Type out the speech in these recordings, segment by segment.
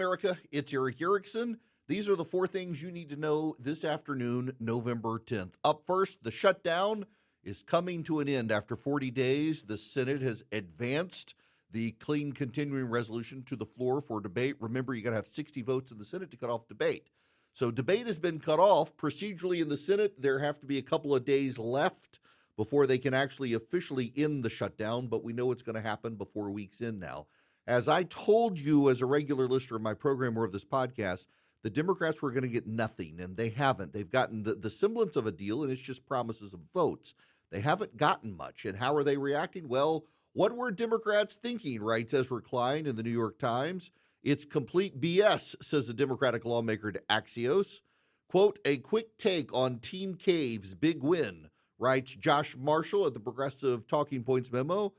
America. It's Eric Erickson. These are the four things you need to know this afternoon, November 10th. Up first, the shutdown is coming to an end after 40 days. The Senate has advanced the clean continuing resolution to the floor for debate. Remember, you got to have 60 votes in the Senate to cut off debate. So debate has been cut off. Procedurally in the Senate, there have to be a couple of days left before they can actually officially end the shutdown, but we know it's going to happen before a week's in now. As I told you as a regular listener of my program or of this podcast, the Democrats were going to get nothing, and they haven't. They've gotten the semblance of a deal, and it's just promises of votes. They haven't gotten much. And how are they reacting? Well, what were Democrats thinking, writes Ezra Klein in the New York Times. It's complete BS, says the Democratic lawmaker to Axios. Quote, a quick take on Team Cave's big win, writes Josh Marshall at the Progressive Talking Points memo.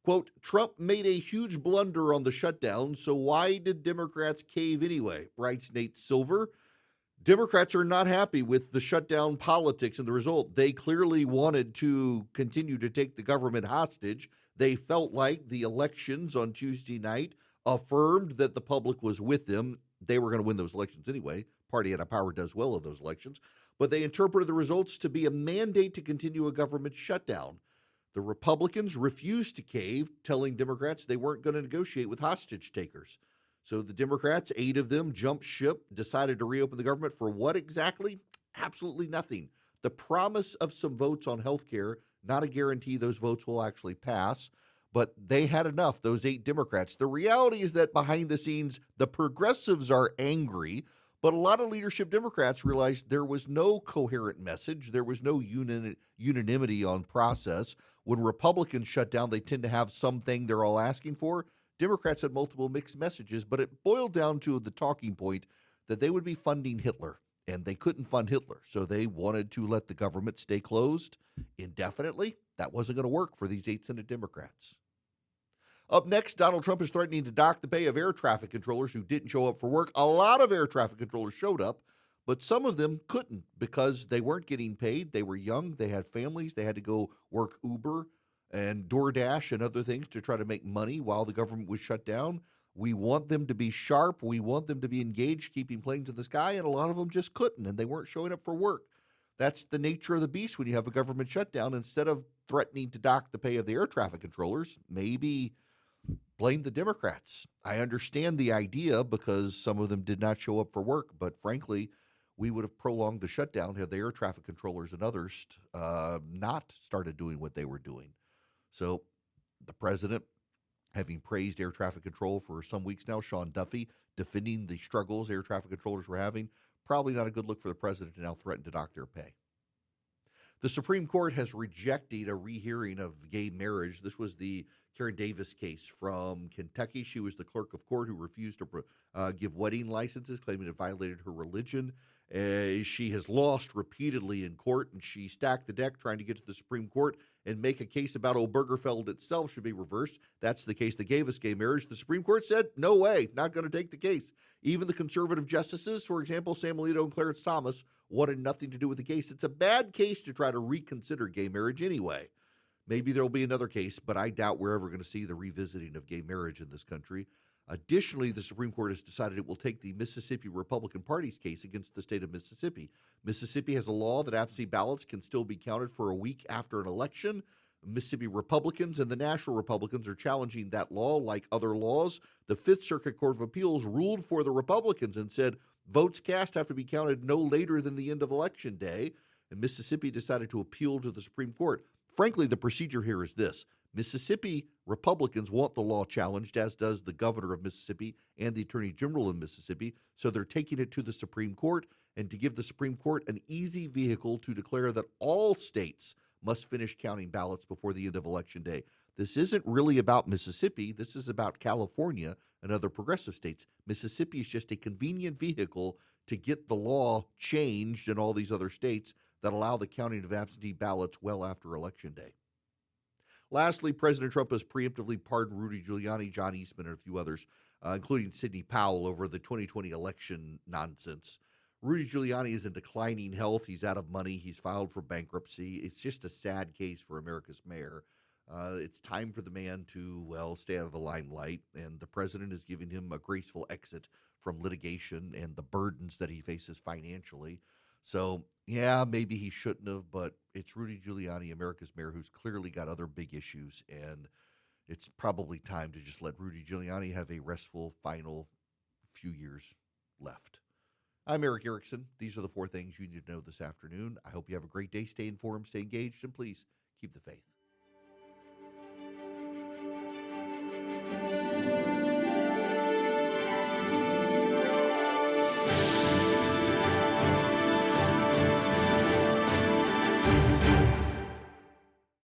Quote, Trump made a huge blunder on the shutdown, so why did Democrats cave anyway, writes Nate Silver. Democrats are not happy with the shutdown politics and the result. They clearly wanted to continue to take the government hostage. They felt like the elections on Tuesday night affirmed that the public was with them. They were going to win those elections anyway. Party out of power does well in those elections. But they interpreted the results to be a mandate to continue a government shutdown. The Republicans refused to cave, telling Democrats they weren't going to negotiate with hostage takers. So the Democrats, 8 of them, jumped ship, decided to reopen the government for what exactly? Absolutely nothing. The promise of some votes on health care, not a guarantee those votes will actually pass, but they had enough, those 8 Democrats. The reality is that behind the scenes, the progressives are angry, but a lot of leadership Democrats realized there was no coherent message. There was no unanimity on process. When Republicans shut down, they tend to have something they're all asking for. Democrats had multiple mixed messages, but it boiled down to the talking point that they would be funding Hitler, and they couldn't fund Hitler. So they wanted to let the government stay closed indefinitely. That wasn't going to work for these 8 Senate Democrats. Up next, Donald Trump is threatening to dock the pay of air traffic controllers who didn't show up for work. A lot of air traffic controllers showed up, but some of them couldn't because they weren't getting paid. They were young. They had families. They had to go work Uber and DoorDash and other things to try to make money while the government was shut down. We want them to be sharp. We want them to be engaged, keeping planes in the sky, and a lot of them just couldn't, and they weren't showing up for work. That's the nature of the beast when you have a government shutdown. Instead of threatening to dock the pay of the air traffic controllers, maybe blame the Democrats. I understand the idea because some of them did not show up for work, but frankly, we would have prolonged the shutdown had the air traffic controllers and others not started doing what they were doing. So the president, having praised air traffic control for some weeks now, Sean Duffy, defending the struggles air traffic controllers were having, probably not a good look for the president to now threaten to dock their pay. The Supreme Court has rejected a rehearing of gay marriage. This was the Karen Davis case from Kentucky. She was the clerk of court who refused to give wedding licenses, claiming it violated her religion. She has lost repeatedly in court, and she stacked the deck trying to get to the Supreme Court and make a case about Obergefell itself should be reversed. That's the case that gave us gay marriage. The Supreme Court said, no way, not going to take the case. Even the conservative justices, for example, Sam Alito and Clarence Thomas, wanted nothing to do with the case. It's a bad case to try to reconsider gay marriage anyway. Maybe there will be another case, but I doubt we're ever going to see the revisiting of gay marriage in this country. Additionally, the Supreme Court has decided it will take the Mississippi Republican Party's case against the state of Mississippi. Mississippi has a law that absentee ballots can still be counted for a week after an election. Mississippi Republicans and the National Republicans are challenging that law like other laws. The Fifth Circuit Court of Appeals ruled for the Republicans and said votes cast have to be counted no later than the end of Election Day. And Mississippi decided to appeal to the Supreme Court. Frankly, the procedure here is this. Mississippi Republicans want the law challenged, as does the governor of Mississippi and the attorney general in Mississippi. So they're taking it to the Supreme Court, and to give the Supreme Court an easy vehicle to declare that all states must finish counting ballots before the end of Election Day. This isn't really about Mississippi. This is about California and other progressive states. Mississippi is just a convenient vehicle to get the law changed in all these other states that allow the counting of absentee ballots well after Election Day. Lastly, President Trump has preemptively pardoned Rudy Giuliani, John Eastman, and a few others, including Sidney Powell, over the 2020 election nonsense. Rudy Giuliani is in declining health. He's out of money. He's filed for bankruptcy. It's just a sad case for America's mayor. It's time for the man to, well, stay out of the limelight, and the president is giving him a graceful exit from litigation and the burdens that he faces financially. So, yeah, maybe he shouldn't have, but it's Rudy Giuliani, America's mayor, who's clearly got other big issues, and it's probably time to just let Rudy Giuliani have a restful final few years left. I'm Eric Erickson. These are the 4 things you need to know this afternoon. I hope you have a great day. Stay informed, stay engaged, and please keep the faith.